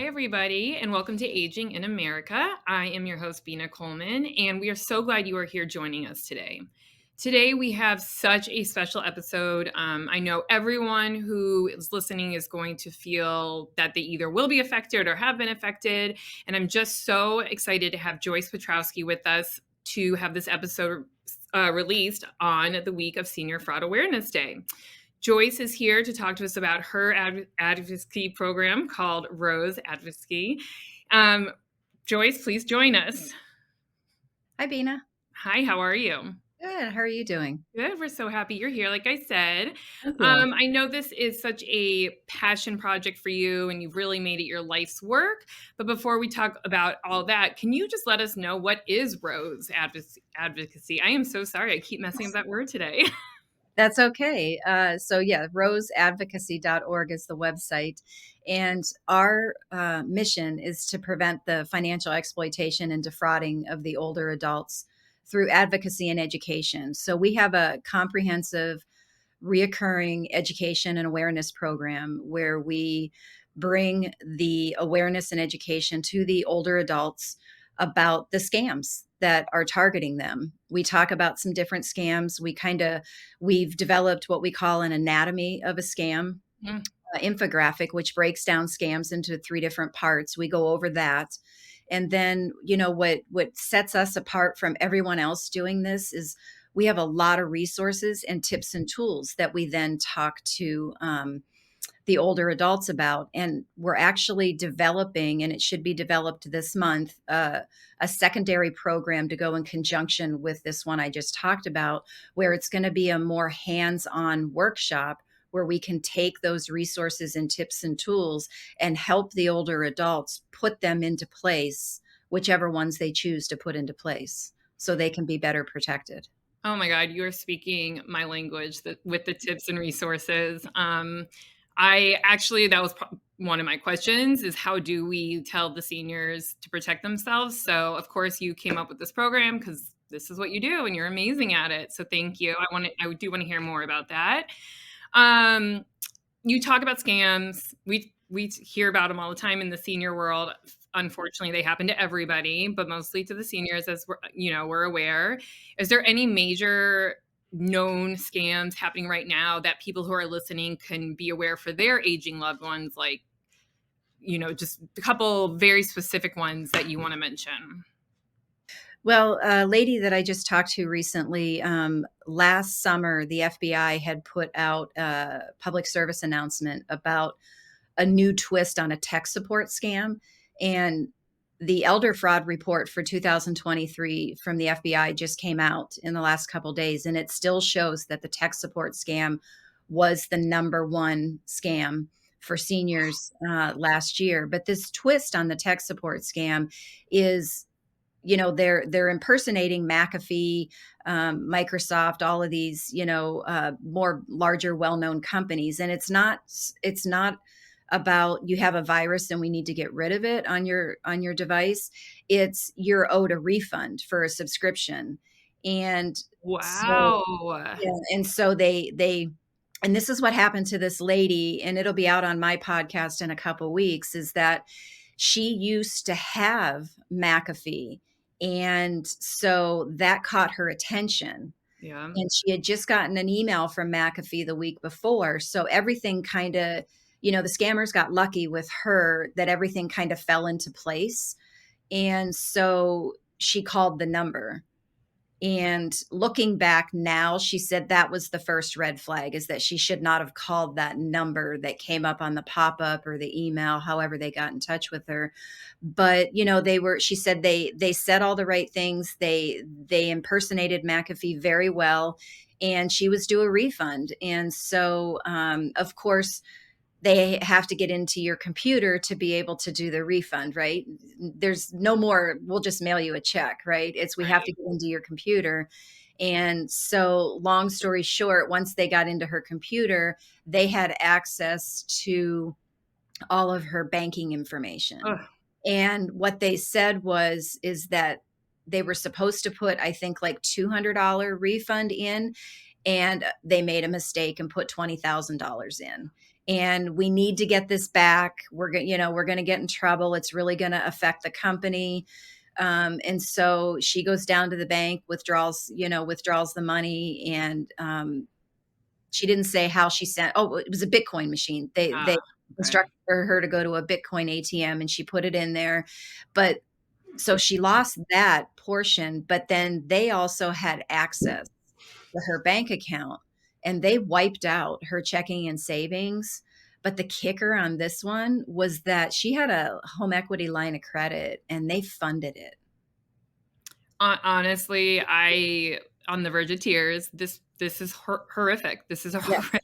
Hi, everybody, and welcome to Aging in America. I am your host, Bina Coleman, and we are so glad you are here joining us today. Today, we have such a special episode. I know everyone who is listening is going to feel that they either will be affected or have been affected. And I'm just so excited to have Joyce Petrowski with us to have this episode released on the week of Senior Fraud Awareness Day. Joyce is here to talk to us about her advocacy program called R.O.S.E Advocacy. Joyce, please join us. Hi, Bina. Hi, how are you? Good. How are you doing? Good. We're so happy you're here. Like I said, Thank you. I know this is such a passion project for you and you've really made it your life's work. But before we talk about all that, can you just let us know what is R.O.S.E Advocacy? I am so sorry. I keep messing up that word today. That's okay. roseadvocacy.org is the website. And our mission is to prevent the financial exploitation and defrauding of the older adults through advocacy and education. So we have a comprehensive, reoccurring education and awareness program where we bring the awareness and education to the older adults about the scams that are targeting them. We talk about some different scams. We've developed what we call an anatomy of a scam Mm. infographic, which breaks down scams into three different parts. We go over that. And then, what sets us apart from everyone else doing this is we have a lot of resources and tips and tools that we then talk to the older adults about. And we're actually developing, and it should be developed this month, a secondary program to go in conjunction with this one I just talked about, where it's going to be a more hands-on workshop where we can take those resources and tips and tools and help the older adults put them into place, whichever ones they choose to put into place, so they can be better protected. Oh my God, you are speaking my language with the tips and resources. That was one of my questions is how do we tell the seniors to protect themselves? So of course you came up with this program because this is what you do and you're amazing at it. So thank you. I do want to hear more about that. Um, you talk about scams. We hear about them all the time in the senior world. Unfortunately, they happen to everybody, but mostly to the seniors, as we're aware. Is there any major known scams happening right now that people who are listening can be aware for their aging loved ones? Like, just a couple very specific ones that you want to mention. Well, a lady that I just talked to recently, last summer, the FBI had put out a public service announcement about a new twist on a tech support scam. And the elder fraud report for 2023 from the FBI just came out in the last couple of days, and it still shows that the tech support scam was the number one scam for seniors last year. But this twist on the tech support scam is, they're impersonating McAfee, Microsoft, all of these, more larger, well-known companies. And it's not about you have a virus and we need to get rid of it on your device. It's you're owed a refund for a subscription. And so, Wow. yeah, and so they and this is what happened to this lady, and it'll be out on my podcast in a couple weeks, is that she used to have McAfee. And so that caught her attention. Yeah. And she had just gotten an email from McAfee the week before. So everything kind of, the scammers got lucky with her that everything kind of fell into place. And so she called the number. And looking back now, she said that was the first red flag, is that she should not have called that number that came up on the pop-up or the email, however they got in touch with her. But, she said they said all the right things. They impersonated McAfee very well, and she was due a refund. And so, of course, they have to get into your computer to be able to do the refund, right? There's no more, we'll just mail you a check, right? We have to Right. get into your computer. And so, long story short, once they got into her computer, they had access to all of her banking information. Ugh. And what they said is that they were supposed to put, I think, like $200 refund in, and they made a mistake and put $20,000 in. and we need to get this back. We're going to get in trouble. It's really going to affect the company. And so she goes down to the bank, withdraws the money, and she didn't say how she sent. Oh, it was a Bitcoin machine. They Ah, okay. instructed her to go to a Bitcoin ATM, and she put it in there. But so she lost that portion, but then they also had access to her bank account, and they wiped out her checking and savings. But the kicker on this one was that she had a home equity line of credit, and they funded it. Honestly, I on the verge of tears. This is horrific. This is a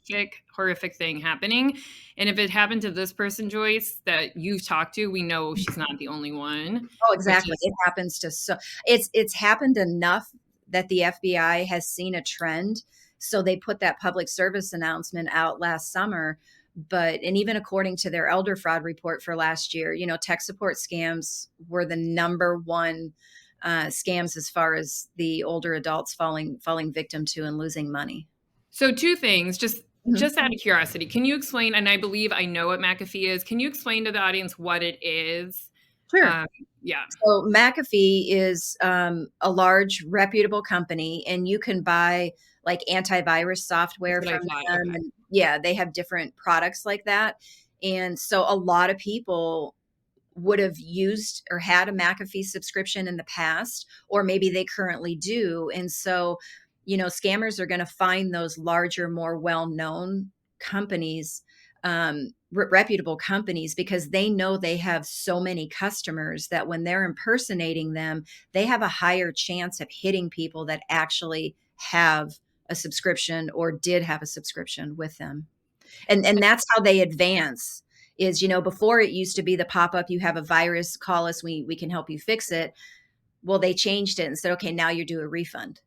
Yeah. horrific thing happening. And if it happened to this person, Joyce, that you've talked to, we know she's not the only one, Oh, which exactly. is It happens to it's happened enough that the FBI has seen a trend. So they put that public service announcement out last summer. And even according to their elder fraud report for last year, tech support scams were the number one scams as far as the older adults falling victim to and losing money. so two things. Mhm. Just out of curiosity, can you explain? And I believe I know what McAfee is. Can you explain to the audience what it is? Sure. Um, yeah, So McAfee is a large, reputable company, and you can buy like antivirus that's software what I from thought. them. Okay. And yeah, they have different products like that. And so a lot of people would have used or had a McAfee subscription in the past, or maybe they currently do. And so, scammers are going to find those larger, more well known companies, reputable companies, because they know they have so many customers that when they're impersonating them, they have a higher chance of hitting people that actually have a subscription or did have a subscription with them. And that's how they advance is, before it used to be the pop-up, you have a virus, call us, we can help you fix it. Well, they changed it and said, okay, now you do a refund.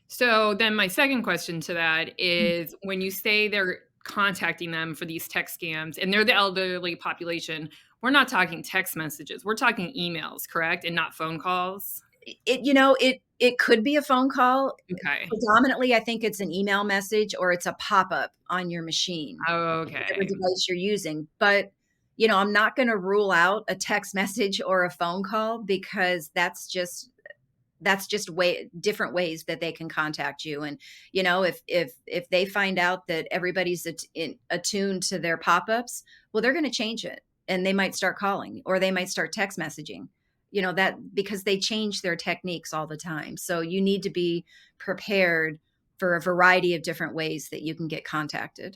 So then my second question to that Mm. is when you say they're contacting them for these tech scams and they're the elderly population, we're not talking text messages. We're talking emails, correct? And not phone calls. It could be a phone call. Okay. Predominantly, I think it's an email message or it's a pop-up on your machine, whatever Okay. device you're using. But I'm not going to rule out a text message or a phone call, because that's just way different ways that they can contact you. And if they find out that everybody's attuned to their pop-ups, well, they're going to change it, and they might start calling, or they might start text messaging, that because they change their techniques all the time. So you need to be prepared for a variety of different ways that you can get contacted.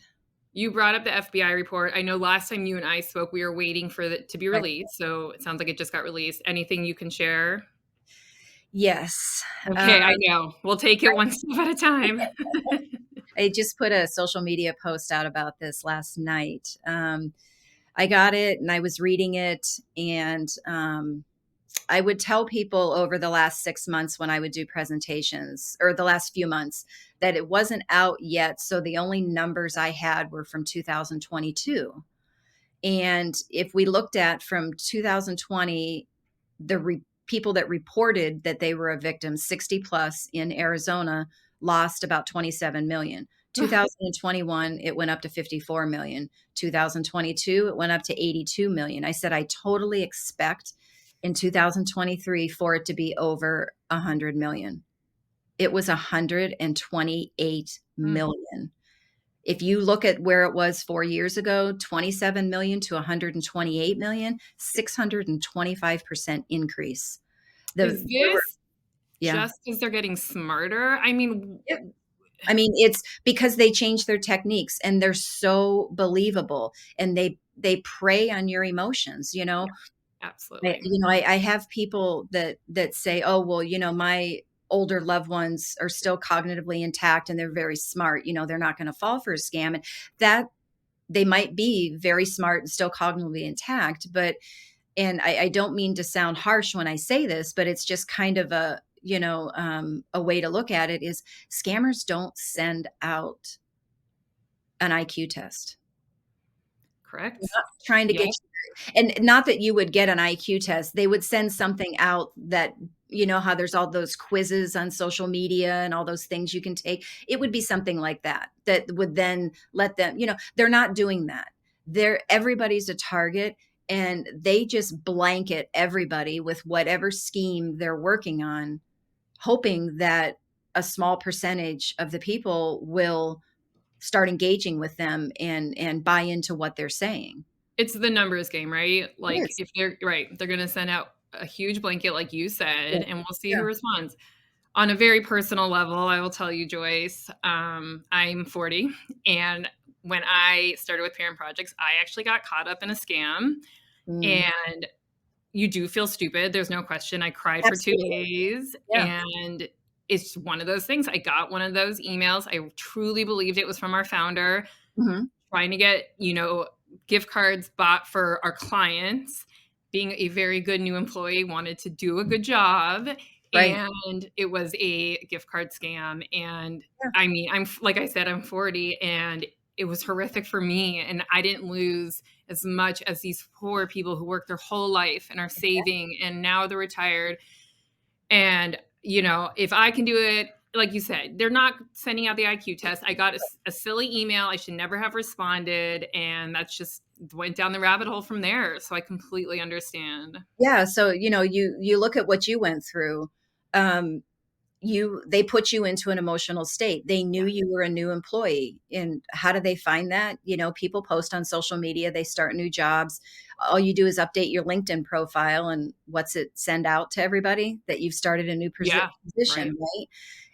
You brought up the FBI report. I know last time you and I spoke, we were waiting for it to be Right. released. So it sounds like it just got released. Anything you can share? Yes. Okay, I know. We'll take it one step at a time. I just put a social media post out about this last night. I got it and I was reading it, and I would tell people over the last 6 months when I would do presentations, or the last few months, that it wasn't out yet. So the only numbers I had were from 2022. And if we looked at from 2020, people that reported that they were a victim, 60 plus in Arizona, lost about 27 million. 2021, it went up to 54 million. 2022, it went up to 82 million. I said, I totally expect in 2023 for it to be over 100 million. It was 128 Mm. million. If you look at where it was 4 years ago, 27 million to 128 million, 625% increase. Is There were this yeah. just because they're getting smarter? I mean, Yep. I mean, it's because they change their techniques, and they're so believable, and they prey on your emotions, absolutely. I have people that say, "Oh, well, my older loved ones are still cognitively intact and they're very smart, they're not gonna fall for a scam." And that they might be very smart and still cognitively intact, but I don't mean to sound harsh when I say this, but it's just kind of a way to look at it is scammers don't send out an IQ test. correct? not trying to Yeah. get you, and not that you would get an IQ test. They would send something out that, you know how there's all those quizzes on social media and all those things you can take. It would be something like that that would then let them, they're not doing that. Everybody's a target, and they just blanket everybody with whatever scheme they're working on, hoping that a small percentage of the people will start engaging with them and buy into what they're saying. It's the numbers game, right? It Like, is. if they're right, they're gonna send out a huge blanket like you Yeah. said, and we'll see who Yeah. responds. On a very personal level, I will tell you, Joyce, I'm 40, and when I started with Parent Projects, I actually got caught up in a scam, Mm. and you do feel stupid, there's no question. I cried for 2 Absolutely. days, Yeah. and it's one of those things. I got one of those emails. I truly believed it was from our founder Mhm. trying to get, gift cards bought for our clients. Being a very good new employee, wanted to do a good job, Right. and it was a gift card scam. And Yeah. I mean, like I said, I'm 40, and it was horrific for me. And I didn't lose as much as these poor people who worked their whole life and are saving, and now they're retired. And, if I can do it, like you said, they're not sending out the IQ test. I got a silly email. I should never have responded. And that's just went down the rabbit hole from there. So I completely understand. Yeah, so, you look at what you went through. Um, they put you into an emotional state. They knew you were a new employee. And how do they find that? People post on social media, they start new jobs. All you do is update your LinkedIn profile, and what's it send out to everybody? That you've started a new Yeah. position, Right. right?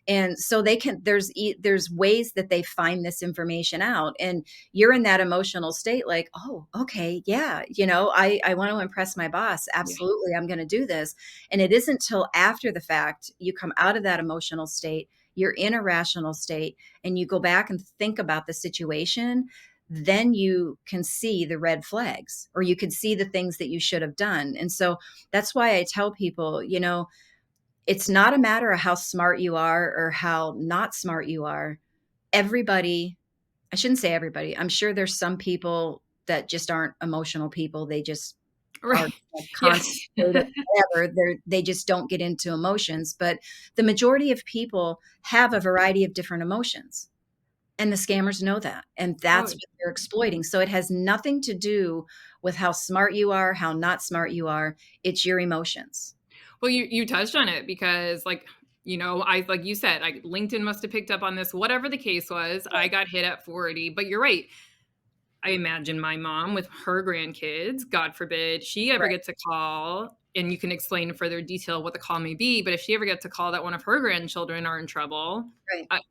And so there's ways that they find this information out, and you're in that emotional state like, oh, okay, yeah, I want to impress my boss, Yeah. absolutely, I'm going to do this. And it isn't till after the fact you come out of that emotional state, you're in a rational state, and you go back and think about the situation. Then you can see the red flags, or you can see the things that you should have done. And so that's why I tell people, it's not a matter of how smart you are or how not smart you are. Everybody, I shouldn't say everybody. I'm sure there's some people that just aren't emotional people. They just are Right. in a constant Yes. state of whatever. They just don't get into emotions. But the majority of people have a variety of different emotions. And the scammers know that. And Oh, that's what they're exploiting. So it has nothing to do with how smart you are, how not smart you are. It's your emotions. well, you touched on it because, I like you said, LinkedIn must have picked up on this, whatever the case was. I got hit at 40, but you're right. I imagine my mom with her grandkids, God forbid she ever Right. gets a call, and you can explain in further detail what the call may be, but if she ever gets a call that one of her grandchildren are in trouble, Right. I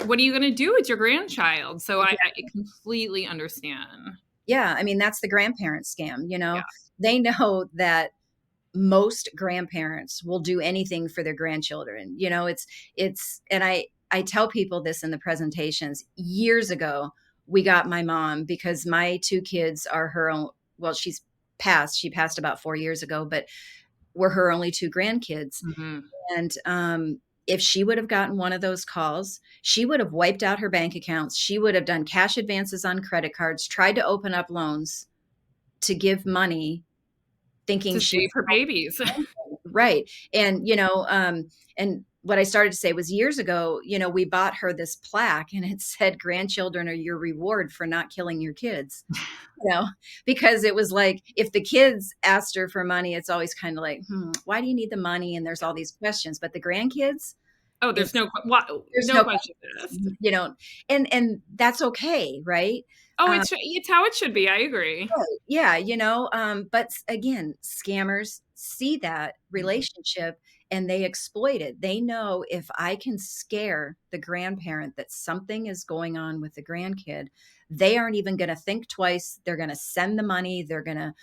what are you gonna do with your grandchild? So I completely understand. Yeah, I mean, that's the grandparent scam, Yeah. They know that most grandparents will do anything for their grandchildren. And I tell people this in the presentations. Years ago, we got my mom because my two kids are her own, well, she's passed. She passed about 4 years ago, but we're her only two grandkids. Mhm. And if she would have gotten one of those calls, she would have wiped out her bank accounts. She would have done cash advances on credit cards, tried to open up loans to give money, thinking To she save her babies. was right. And and what I started to say was years ago, we bought her this plaque, and it said, "Grandchildren are your reward for not killing your kids." You know, because it was like, if the kids asked her for money, it's always kind of like, why do you need the money? And there's all these questions. But the grandkids, Oh, there's it's there's no no questions questions, asked. and that's okay, right? Oh, Um, it's how it should be, I agree. right, yeah, but again, scammers see that Mhm. relationship, and they exploit it. They know, if I can scare the grandparent that something is going on with the grandkid, they aren't even going to think twice. They're going to send the money. They're going to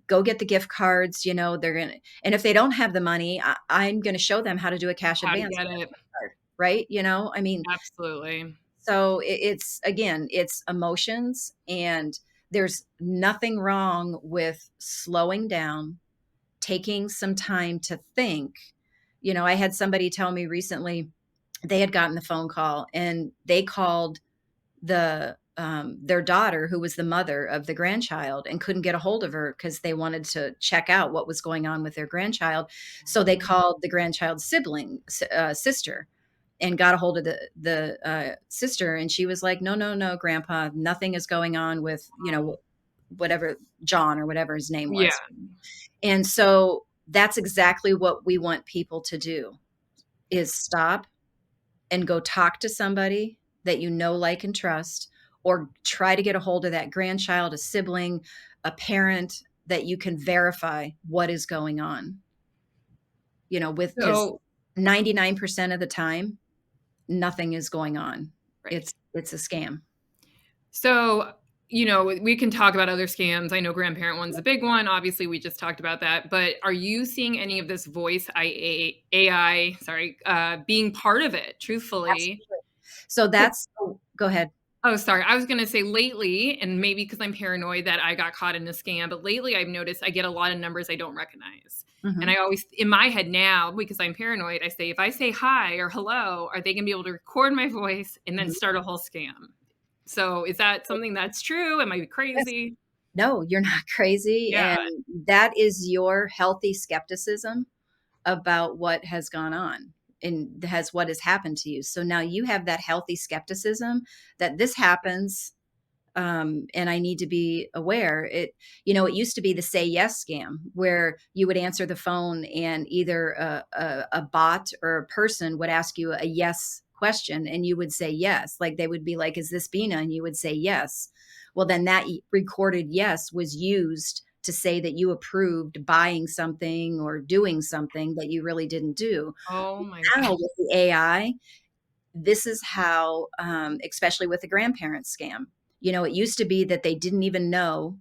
go get the gift cards. They're going to, and if they don't have the money, I'm going to show them how to do a cash How to advance get it. card, right? I mean, Absolutely. so it's, again, it's emotions, and there's nothing wrong with slowing down, taking some time to think. I had somebody tell me recently they had gotten the phone call, and they called the their daughter, who was the mother of the grandchild, and couldn't get a hold of her because they wanted to check out what was going on with their grandchild. So they called the grandchild's sister, and got a hold of the sister, and she was like, "No, no, no, Grandpa, nothing is going on with whatever John or whatever his name Yeah. was." And so that's exactly what we want people to do, is stop and go talk to somebody that you know, like, and trust, or try to get a hold of that grandchild, a sibling, a parent that you can verify what is going on. With because So 99% of the time, nothing is going on. right. It's a scam. So, we can talk about other scams. I know grandparent one's a big one. Obviously, we just talked about that. But are you seeing any of this voice AI, sorry, being part of it, truthfully? Absolutely. So that's oh, go ahead. Oh, sorry. I was gonna say lately, and maybe because I'm paranoid that I got caught in a scam, but lately I've noticed I get a lot of numbers I don't recognize. And Mhm. I always in my head now, because I'm paranoid, I say, if I say hi or hello, are they gonna be able to record my voice and then Mhm. start a whole scam? So is that something that's true? Am I Yes. crazy? No, you're not crazy, Yeah. and that is your healthy skepticism about what has gone on and has what has happened to you. So now you have that healthy skepticism that this happens, and I need to be aware. It used to be the say yes scam, where you would answer the phone and either a bot or a person would ask you a yes question and you would say yes. Like they would be like, "Is this Bina?" And you would say yes. Well, then that recorded yes was used to say that you approved buying something or doing something that you really didn't do. Oh my Now god. with the AI, this is how, especially with the grandparent scam. It used to be that they didn't even know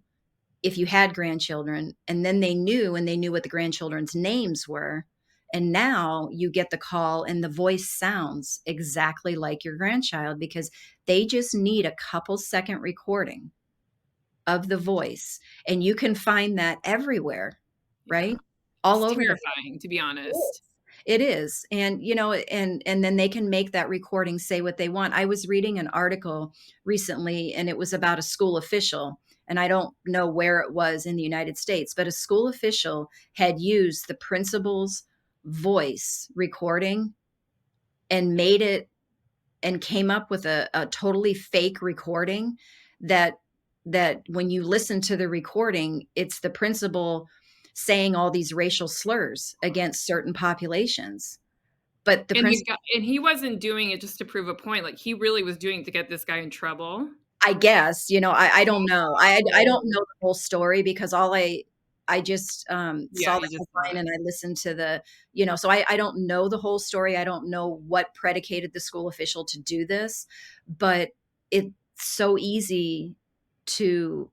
if you had grandchildren, and then they knew, and they knew what the grandchildren's names were. And now you get the call, and the voice sounds exactly like your grandchild because they just need a couple second recording of the voice. And you can find that everywhere, Yeah. right? All It's over the terrifying, to be it is. honest. It is. And then they can make that recording say what they want. I was reading an article recently, and it was about a school official, and I don't know where it was in the United States, but a school official had used the principal's voice recording and made it, and came up with a totally fake recording that when you listen to the recording, it's the principal saying all these racial slurs against certain populations. But the principal, And he wasn't doing it just to prove a point, like, he really was doing it to get this guy in trouble. I guess, I don't know. I Oh. don't know the whole story because I just, Yeah, saw the you just saw headline it. and I listened to so I don't know the whole story. I don't know what predicated the school official to do this, but it's so easy to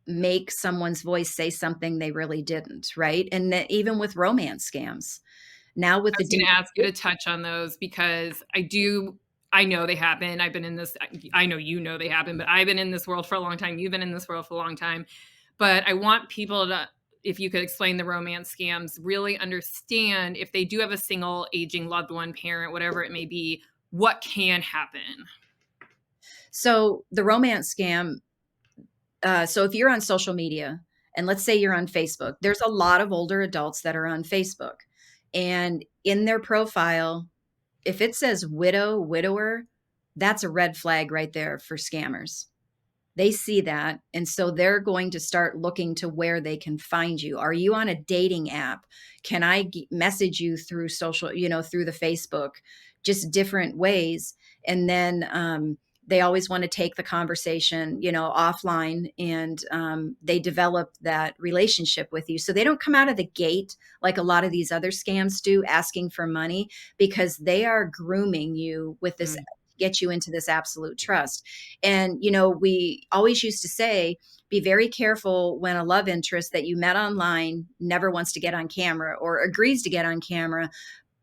make someone's voice say something they really didn't, right? And that even with romance scams, now with I the was gonna deep ask you to touch on those because I know they happen. I've been in this I know you know they happen, but I've been in this world for a long time. You've been in this world for a long time. But I want people to, if you could explain the romance scams, really understand if they do have a single aging loved one, parent, whatever it may be, what can happen. so the romance scam, so if you're on social media, and let's say you're on Facebook, there's a lot of older adults that are on Facebook. And in their profile, if it says widow, widower, that's a red flag right there for scammers. They see that, and so they're going to start looking to where they can find you. Are you on a dating app? Can I message you through through the Facebook, just different ways? And then they always want to take the conversation, offline, and they develop that relationship with you. So they don't come out of the gate like a lot of these other scams do, asking for money, because they are grooming you with this, Mm. get you into this absolute trust. And, we always used to say, be very careful when a love interest that you met online never wants to get on camera or agrees to get on camera,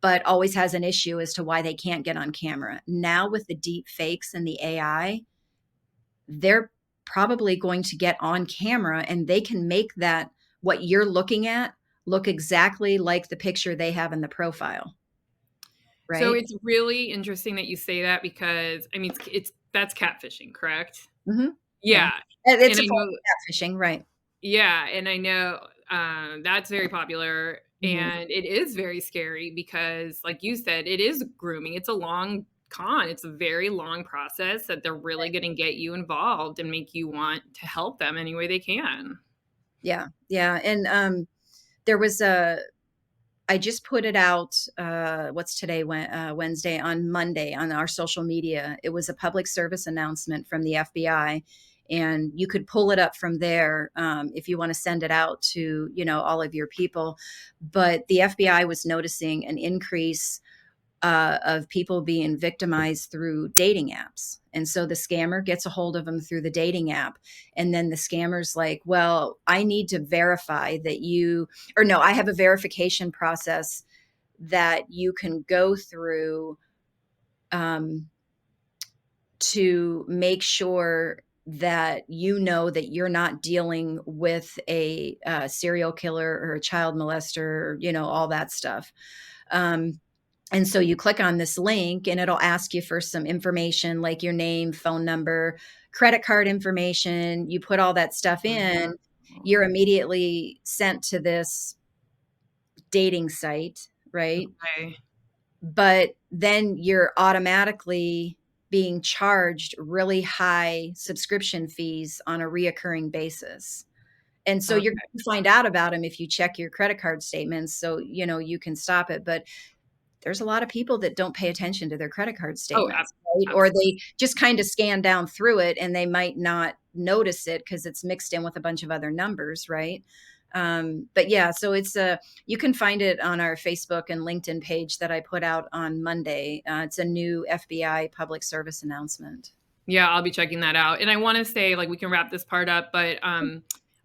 but always has an issue as to why they can't get on camera. Now, with the deep fakes and the AI, they're probably going to get on camera, and they can make that, what you're looking at, look exactly like the picture they have in the profile, So right? it's really interesting that you say that because I mean it's that's catfishing, correct? Mhm. Yeah. Yeah, It's and a I form know of catfishing, right. yeah, and I know, that's very popular, Mhm. and it is very scary because, like you said, it is grooming. It's a long con. It's a very long process that they're really gonna get you involved and make you want to help them any way they can. Yeah, yeah, and, there was a I just put it out, what's today, Wednesday, on Monday on our social media. It was a public service announcement from the FBI, and you could pull it up from there, if you wanna send it out to, all of your people. But the FBI was noticing an increase of people being victimized through dating apps. And so the scammer gets a hold of them through the dating app. And then the scammer's like, well, I need to verify that you, or no, I have a verification process that you can go through um, to make sure that you know that you're not dealing with a serial killer or a child molester, or, all that stuff. Um, and so you click on this link and it'll ask you for some information like your name, phone number, credit card information. You put all that stuff in, Mhm. you're immediately sent to this dating site, right? Okay. But then you're automatically being charged really high subscription fees on a reoccurring basis. And so you're Okay. going to find out about them if you check your credit card statements so you can stop it. But there's a lot of people that don't pay attention to their credit card Oh, statements, right? Or they just kind of scan down through it and they might not notice it because it's mixed in with a bunch of other numbers, right? But yeah, so you can find it on our Facebook and LinkedIn page that I put out on Monday. It's a new FBI public service announcement. Yeah, I'll be checking that out. And I wanna say, like, we can wrap this part up, but,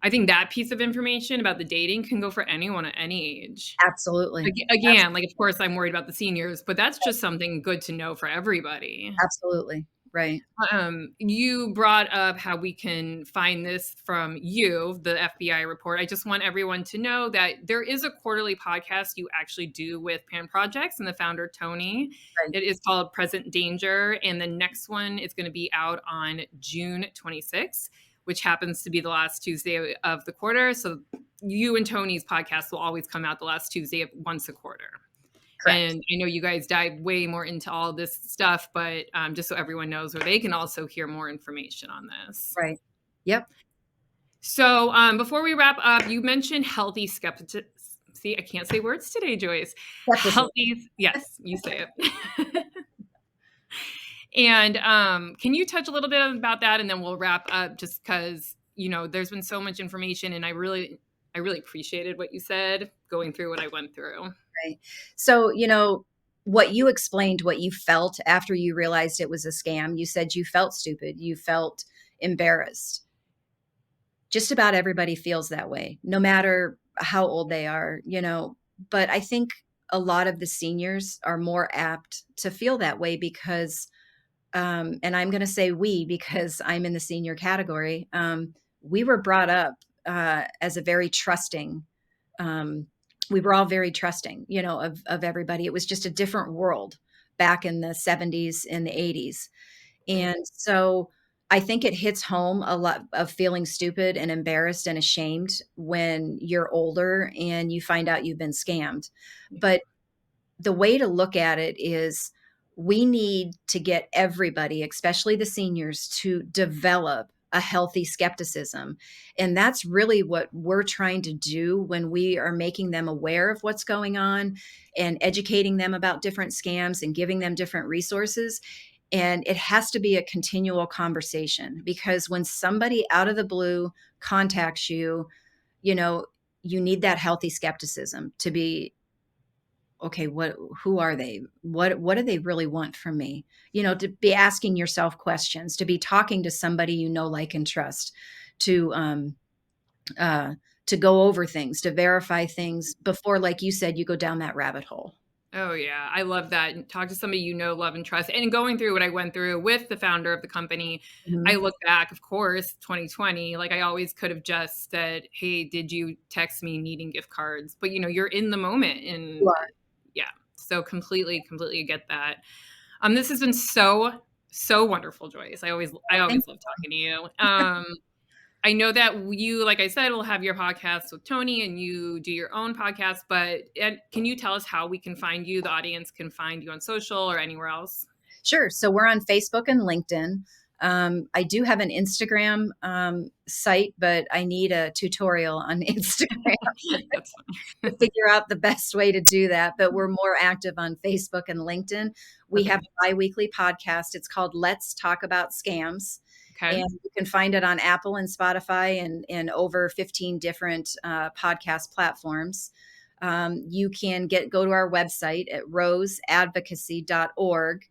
I think that piece of information about the dating can go for anyone at any age. Absolutely. Again, like, of course, I'm worried about the seniors, but that's just something good to know for everybody. Absolutely. Right. You brought up how we can find this from you, the FBI report. I just want everyone to know that there is a quarterly podcast you actually do with Pan Projects and the founder, Tony. Right. It is called Present Danger. And the next one is going to be out on June 26th, which happens to be the last Tuesday of the quarter. So you and Tony's podcast will always come out the last Tuesday of once a quarter. Correct. And I know you guys dive way more into all this stuff, but just so everyone knows where they can also hear more information on this. Right. Yep. So before we wrap up, you mentioned healthy skepticism. See, I can't say words today, Joyce. Skepticism. Healthy, yes, you say it. And can you touch a little bit about that, and then we'll wrap up? Just because there's been so much information, and I really appreciated what you said, going through what I went through. Right. So, what you explained, what you felt after you realized it was a scam, you said you felt stupid, you felt embarrassed. Just about everybody feels that way, no matter how old they are, But I think a lot of the seniors are more apt to feel that way because, and I'm going to say we because I'm in the senior category, we were brought up as a very trusting um, we were all very trusting, of everybody. It was just a different world back in the 70s and the 80s. And so I think it hits home a lot of feeling stupid and embarrassed and ashamed when you're older and you find out you've been scammed. But the way to look at it is we need to get everybody, especially the seniors, to develop a healthy skepticism. And that's really what we're trying to do when we are making them aware of what's going on and educating them about different scams and giving them different resources. And it has to be a continual conversation because when somebody out of the blue contacts you, you know, you need that healthy skepticism to be okay, who are they? What do they really want from me? To be asking yourself questions, to be talking to somebody like and trust, to uh to go over things, to verify things before, like you said, you go down that rabbit hole. Oh, yeah. I love that. And talk to somebody you know, love, and trust. And going through what I went through with the founder of the company, I Mhm. look back, of course, 2020, like I always could have just said, hey, did you text me needing gift cards? But you're in the moment. You And are. yeah, so completely, completely get that. This has been so So wonderful, Joyce. I Thank always love talking to you. I know that you, like I said, will have your podcast with Tony and you do your own podcast, but can you tell us how we can find you? The audience can find you on social or anywhere else? Sure. So we're on Facebook and LinkedIn. I do have an Instagram site, but I need a tutorial on Instagram That's to fine. figure out the best way to do that. But we're more active on Facebook and LinkedIn. We have Okay. a bi-weekly podcast. It's called Let's Talk About Scams. Okay. And you can find it on Apple and Spotify and over 15 different podcast platforms. You can go to our website at roseadvocacy.org.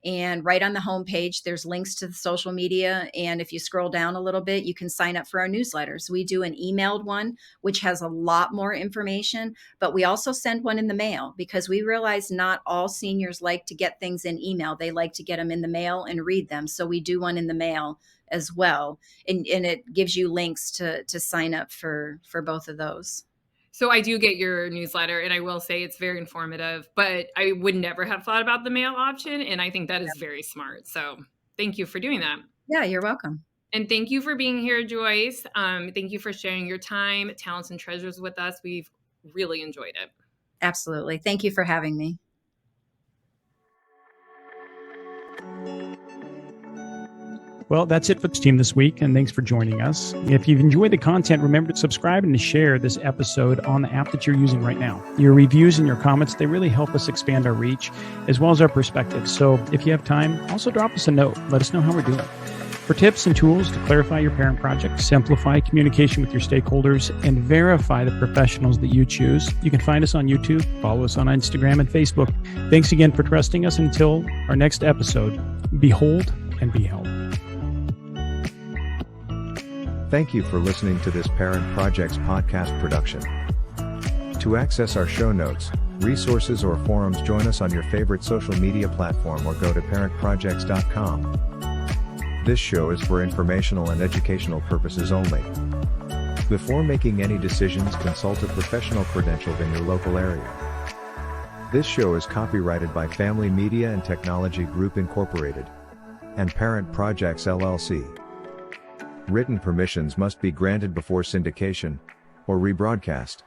And right on the homepage, there's links to the social media. And if you scroll down a little bit, you can sign up for our newsletters. We do an emailed one, which has a lot more information, but we also send one in the mail because we realize not all seniors like to get things in email. They like to get them in the mail and read them. So we do one in the mail as well. And it gives you links to sign up for both of those. So I do get your newsletter, and I will say it's very informative, but I would never have thought about the mail option, and I think that is very smart. So thank you for doing that. Yeah, you're welcome. And thank you for being here, Joyce. Thank you for sharing your time, talents, and treasures with us. We've really enjoyed it. Absolutely. Thank you for having me. Well, that's it for the team this week, and thanks for joining us. If you've enjoyed the content, remember to subscribe and to share this episode on the app that you're using right now. Your reviews and your comments, they really help us expand our reach as well as our perspective. So if you have time, also drop us a note. Let us know how we're doing. For tips and tools to clarify your parent project, simplify communication with your stakeholders, and verify the professionals that you choose, you can find us on YouTube, follow us on Instagram and Facebook. Thanks again for trusting us. Until our next episode, behold and be held. Thank you for listening to this Parent Projects podcast production. To access our show notes, resources, or forums, join us on your favorite social media platform or go to parentprojects.com. This show is for informational and educational purposes only. Before making any decisions, consult a professional credentialed in your local area. This show is copyrighted by Family Media and Technology Group Incorporated and Parent Projects LLC. Written permissions must be granted before syndication or rebroadcast.